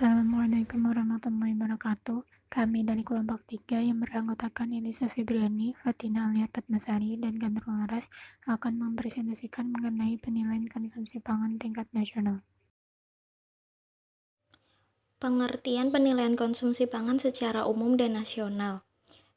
Assalamualaikum warahmatullahi wabarakatuh. Kami dari kelompok 3 yang beranggotakan Elisa Febriani, Fatina Alia Fatmasari, dan Gandrung Laras akan mempresentasikan mengenai penilaian konsumsi pangan tingkat nasional. Pengertian penilaian konsumsi pangan secara umum dan nasional.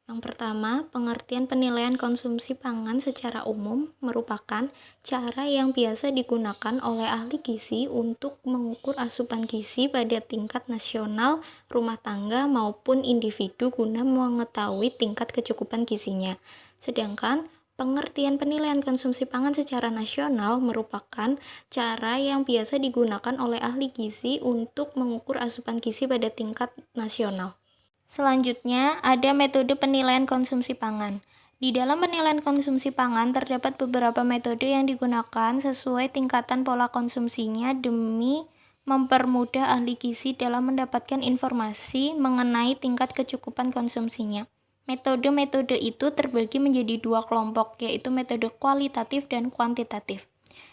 Yang pertama, pengertian penilaian konsumsi pangan secara umum merupakan cara yang biasa digunakan oleh ahli gizi untuk mengukur asupan gizi pada tingkat nasional, rumah tangga, maupun individu guna mengetahui tingkat kecukupan gizinya. Sedangkan pengertian penilaian konsumsi pangan secara nasional merupakan cara yang biasa digunakan oleh ahli gizi untuk mengukur asupan gizi pada tingkat nasional. Selanjutnya, ada metode penilaian konsumsi pangan. Di dalam penilaian konsumsi pangan, terdapat beberapa metode yang digunakan sesuai tingkatan pola konsumsinya demi mempermudah ahli gizi dalam mendapatkan informasi mengenai tingkat kecukupan konsumsinya. Metode-metode itu terbagi menjadi dua kelompok, yaitu metode kualitatif dan kuantitatif.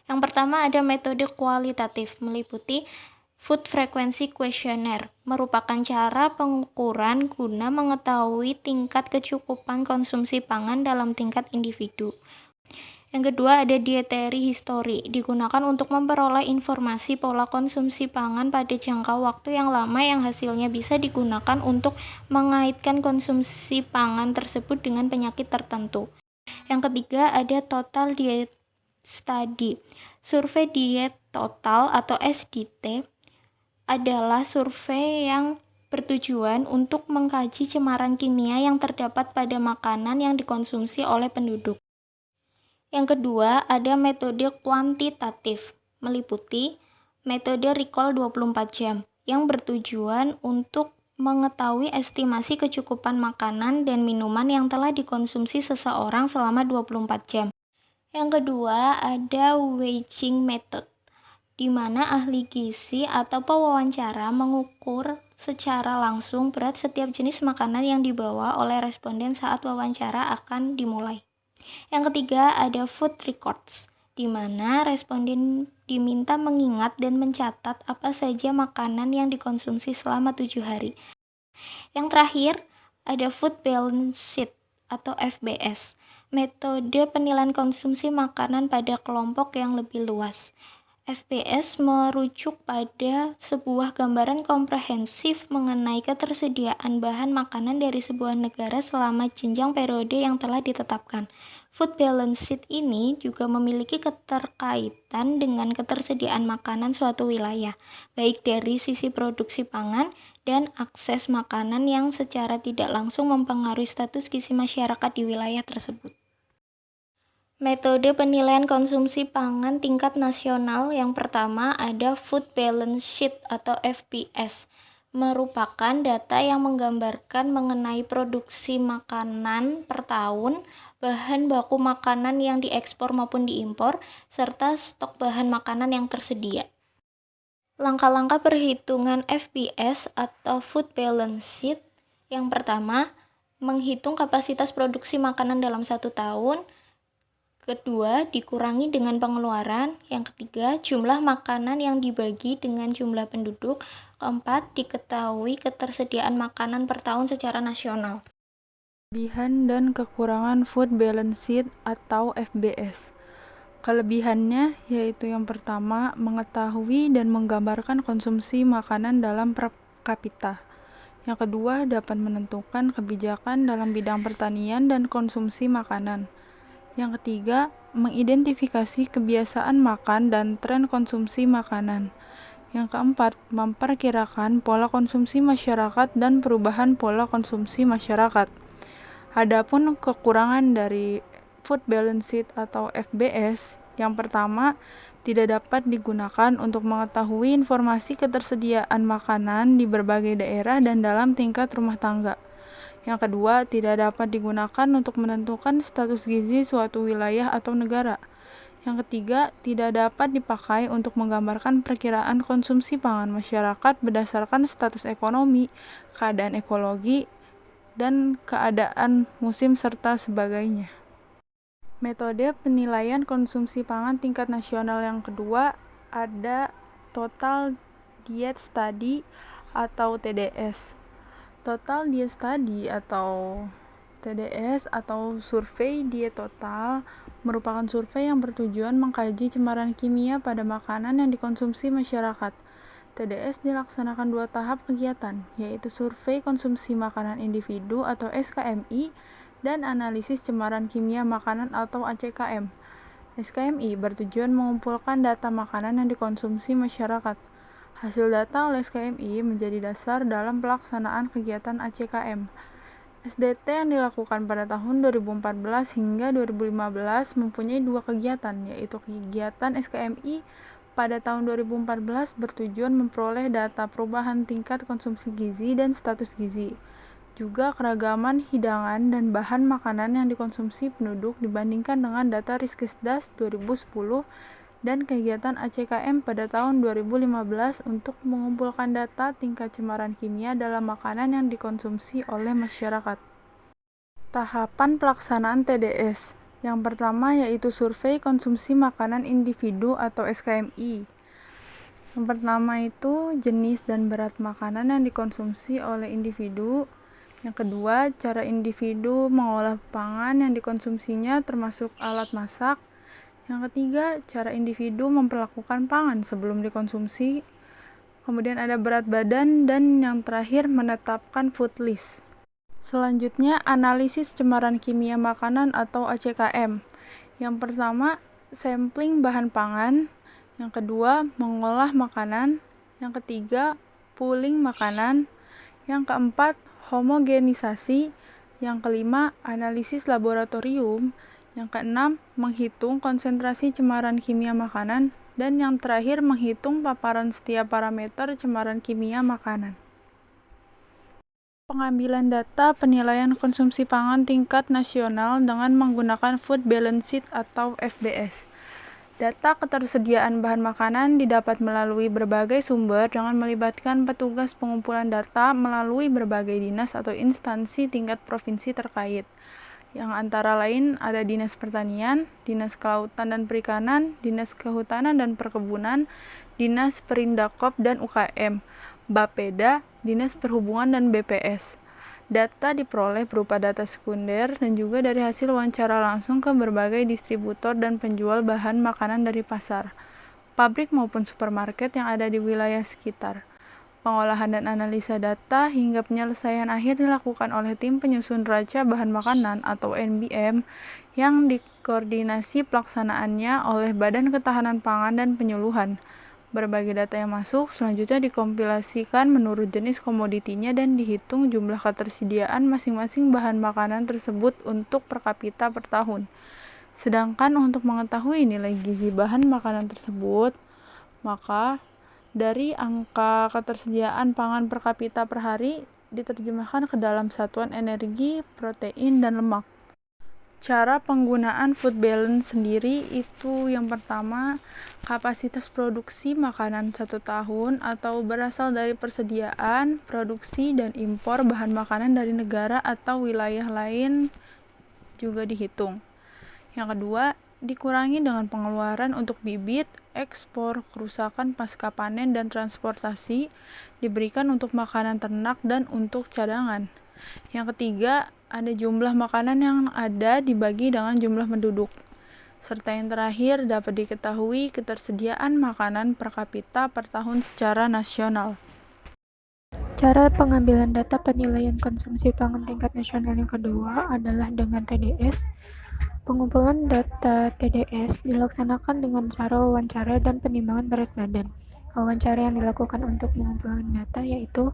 Yang pertama ada metode kualitatif, meliputi Food Frequency Questionnaire, merupakan cara pengukuran guna mengetahui tingkat kecukupan konsumsi pangan dalam tingkat individu. Yang kedua ada Dietary History, digunakan untuk memperoleh informasi pola konsumsi pangan pada jangka waktu yang lama yang hasilnya bisa digunakan untuk mengaitkan konsumsi pangan tersebut dengan penyakit tertentu. Yang ketiga ada Total Diet Study, survei diet total atau SDT, adalah survei yang bertujuan untuk mengkaji cemaran kimia yang terdapat pada makanan yang dikonsumsi oleh penduduk. Yang kedua, ada metode kuantitatif, meliputi metode recall 24 jam, yang bertujuan untuk mengetahui estimasi kecukupan makanan dan minuman yang telah dikonsumsi seseorang selama 24 jam. Yang kedua, ada weighing method, di mana ahli gizi atau pewawancara mengukur secara langsung berat setiap jenis makanan yang dibawa oleh responden saat wawancara akan dimulai. Yang ketiga ada food records, di mana responden diminta mengingat dan mencatat apa saja makanan yang dikonsumsi selama 7 hari. Yang terakhir ada food balance sheet atau FBS, metode penilaian konsumsi makanan pada kelompok yang lebih luas. FBS merujuk pada sebuah gambaran komprehensif mengenai ketersediaan bahan makanan dari sebuah negara selama jenjang periode yang telah ditetapkan. Food balance sheet ini juga memiliki keterkaitan dengan ketersediaan makanan suatu wilayah, baik dari sisi produksi pangan dan akses makanan yang secara tidak langsung mempengaruhi status gizi masyarakat di wilayah tersebut. Metode penilaian konsumsi pangan tingkat nasional yang pertama ada Food Balance Sheet atau FBS, merupakan data yang menggambarkan mengenai produksi makanan per tahun, bahan baku makanan yang diekspor maupun diimpor, serta stok bahan makanan yang tersedia. Langkah-langkah perhitungan FBS atau Food Balance Sheet yang pertama, menghitung kapasitas produksi makanan dalam 1 tahun. Kedua, dikurangi dengan pengeluaran. Yang ketiga, jumlah makanan yang dibagi dengan jumlah penduduk. Keempat, diketahui ketersediaan makanan per tahun secara nasional. Kelebihan dan kekurangan Food Balance Sheet atau FBS. Kelebihannya yaitu yang pertama, mengetahui dan menggambarkan konsumsi makanan dalam per kapita. Yang kedua, dapat menentukan kebijakan dalam bidang pertanian dan konsumsi makanan. Yang ketiga, mengidentifikasi kebiasaan makan dan tren konsumsi makanan. Yang keempat, memperkirakan pola konsumsi masyarakat dan perubahan pola konsumsi masyarakat. Adapun kekurangan dari Food Balance Sheet atau FBS, yang pertama, tidak dapat digunakan untuk mengetahui informasi ketersediaan makanan di berbagai daerah dan dalam tingkat rumah tangga. Yang kedua, tidak dapat digunakan untuk menentukan status gizi suatu wilayah atau negara. Yang ketiga, tidak dapat dipakai untuk menggambarkan perkiraan konsumsi pangan masyarakat berdasarkan status ekonomi, keadaan ekologi, dan keadaan musim serta sebagainya. Metode penilaian konsumsi pangan tingkat nasional yang kedua ada Total Diet Study atau TDS. Total Diet Study atau TDS atau survei diet total merupakan survei yang bertujuan mengkaji cemaran kimia pada makanan yang dikonsumsi masyarakat. TDS dilaksanakan 2 tahap kegiatan, yaitu survei konsumsi makanan individu atau SKMI dan analisis cemaran kimia makanan atau ACKM. SKMI bertujuan mengumpulkan data makanan yang dikonsumsi masyarakat. Hasil data oleh SKMI menjadi dasar dalam pelaksanaan kegiatan ACKM. SDT yang dilakukan pada tahun 2014 hingga 2015 mempunyai 2 kegiatan, yaitu kegiatan SKMI pada tahun 2014 bertujuan memperoleh data perubahan tingkat konsumsi gizi dan status gizi, juga keragaman hidangan dan bahan makanan yang dikonsumsi penduduk dibandingkan dengan data Riskesdas 2010, dan kegiatan ACKM pada tahun 2015 untuk mengumpulkan data tingkat cemaran kimia dalam makanan yang dikonsumsi oleh masyarakat. Tahapan pelaksanaan TDS. Yang pertama yaitu survei konsumsi makanan individu atau SKMI. Yang pertama itu jenis dan berat makanan yang dikonsumsi oleh individu. Yang kedua, cara individu mengolah pangan yang dikonsumsinya termasuk alat masak. Yang ketiga, cara individu memperlakukan pangan sebelum dikonsumsi. Kemudian ada berat badan, dan yang terakhir menetapkan food list. Selanjutnya, analisis cemaran kimia makanan atau ACKM. Yang pertama, sampling bahan pangan. Yang kedua, mengolah makanan. Yang ketiga, pooling makanan. Yang keempat, homogenisasi. Yang kelima, analisis laboratorium. Yang keenam, menghitung konsentrasi cemaran kimia makanan. Dan yang terakhir, menghitung paparan setiap parameter cemaran kimia makanan. Pengambilan data penilaian konsumsi pangan tingkat nasional dengan menggunakan Food Balance Sheet atau FBS. Data ketersediaan bahan makanan didapat melalui berbagai sumber dengan melibatkan petugas pengumpulan data melalui berbagai dinas atau instansi tingkat provinsi terkait, yang antara lain ada Dinas Pertanian, Dinas Kelautan dan Perikanan, Dinas Kehutanan dan Perkebunan, Dinas Perindakop dan UKM, Bapeda, Dinas Perhubungan dan BPS. Data diperoleh berupa data sekunder dan juga dari hasil wawancara langsung ke berbagai distributor dan penjual bahan makanan dari pasar, pabrik maupun supermarket yang ada di wilayah sekitar. Pengolahan dan analisa data hingga penyelesaian akhir dilakukan oleh tim penyusun neraca bahan makanan atau NBM yang dikoordinasi pelaksanaannya oleh Badan Ketahanan Pangan dan Penyuluhan. Berbagai data yang masuk selanjutnya dikompilasikan menurut jenis komoditinya dan dihitung jumlah ketersediaan masing-masing bahan makanan tersebut untuk per kapita per tahun. Sedangkan untuk mengetahui nilai gizi bahan makanan tersebut, maka dari angka ketersediaan pangan per kapita per hari diterjemahkan ke dalam satuan energi, protein, dan lemak. Cara penggunaan food balance sendiri itu yang pertama, kapasitas produksi makanan 1 tahun atau berasal dari persediaan, produksi, dan impor bahan makanan dari negara atau wilayah lain juga dihitung. Yang kedua, dikurangi dengan pengeluaran untuk bibit, ekspor, kerusakan pasca panen, dan transportasi, diberikan untuk makanan ternak dan untuk cadangan. Yang ketiga, ada jumlah makanan yang ada dibagi dengan jumlah penduduk. Serta yang terakhir, dapat diketahui ketersediaan makanan per kapita per tahun secara nasional. Cara pengambilan data penilaian konsumsi pangan tingkat nasional yang kedua adalah dengan TDS. Pengumpulan data TDS dilaksanakan dengan cara wawancara dan penimbangan berat badan. Wawancara yang dilakukan untuk mengumpulkan data yaitu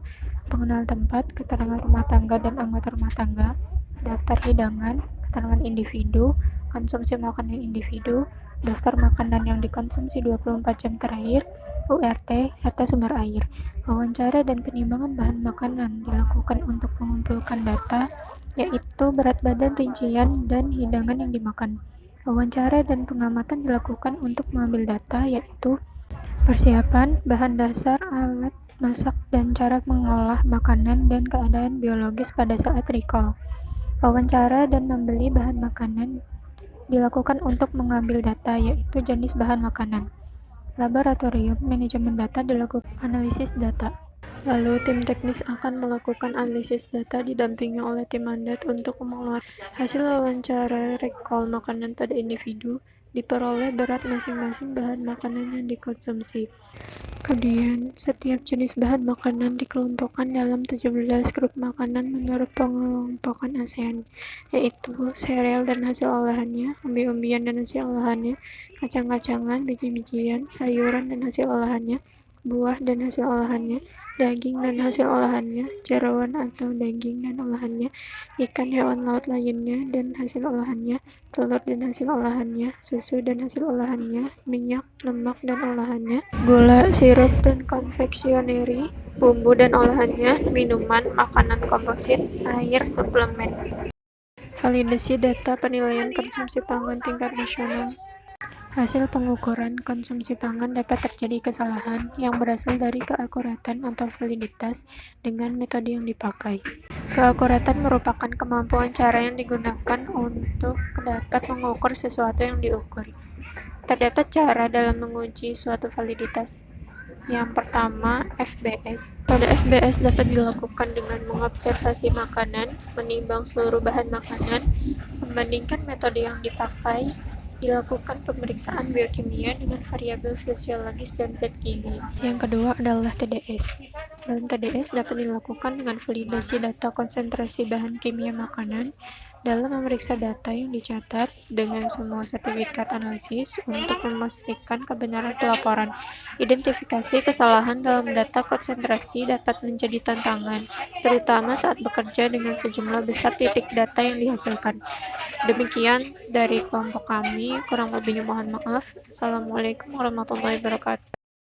pengenalan tempat, keterangan rumah tangga dan anggota rumah tangga, daftar hidangan, keterangan individu, konsumsi makanan individu, daftar makanan yang dikonsumsi 24 jam terakhir, URT, serta sumber air. Wawancara dan penimbangan bahan makanan dilakukan untuk mengumpulkan data yaitu berat badan, rincian, dan hidangan yang dimakan. Wawancara dan pengamatan dilakukan untuk mengambil data yaitu persiapan, bahan dasar, alat masak, dan cara mengolah makanan dan keadaan biologis pada saat recall. Wawancara dan membeli bahan makanan dilakukan untuk mengambil data yaitu jenis bahan makanan. Laboratorium manajemen data dilakukan analisis data. Lalu, tim teknis akan melakukan analisis data didampingi oleh tim mandat untuk mengeluarkan hasil wawancara recall makanan pada individu, diperoleh berat masing-masing bahan makanan yang dikonsumsi. Kemudian, setiap jenis bahan makanan dikelompokkan dalam 17 grup makanan menurut pengelompokan ASEAN, yaitu sereal dan hasil olahannya, umbi-umbian dan hasil olahannya, kacang-kacangan, biji-bijian, sayuran dan hasil olahannya, buah dan hasil olahannya, daging dan hasil olahannya, jeroan atau daging dan olahannya, ikan hewan laut lainnya dan hasil olahannya, telur dan hasil olahannya, susu dan hasil olahannya, minyak, lemak dan olahannya, gula, sirup dan konfeksioneri, bumbu dan olahannya, minuman, makanan komposit, air, suplemen. Validasi data penilaian konsumsi pangan tingkat nasional. Hasil pengukuran konsumsi pangan dapat terjadi kesalahan yang berasal dari keakuratan atau validitas dengan metode yang dipakai. Keakuratan merupakan kemampuan cara yang digunakan untuk dapat mengukur sesuatu yang diukur. Terdapat cara dalam menguji suatu validitas. Yang pertama, FBS. Pada FBS dapat dilakukan dengan mengobservasi makanan, menimbang seluruh bahan makanan, membandingkan metode yang dipakai, dilakukan pemeriksaan biokimia dengan variabel fisiologis dan zat gizi. Yang kedua adalah TDS. Dalam TDS dapat dilakukan dengan validasi data konsentrasi bahan kimia makanan dalam memeriksa data yang dicatat dengan semua sertifikat analisis untuk memastikan kebenaran pelaporan. Identifikasi kesalahan dalam data konsentrasi dapat menjadi tantangan, terutama saat bekerja dengan sejumlah besar titik data yang dihasilkan. Demikian dari kelompok kami, kurang lebihnya mohon maaf. Assalamualaikum warahmatullahi wabarakatuh.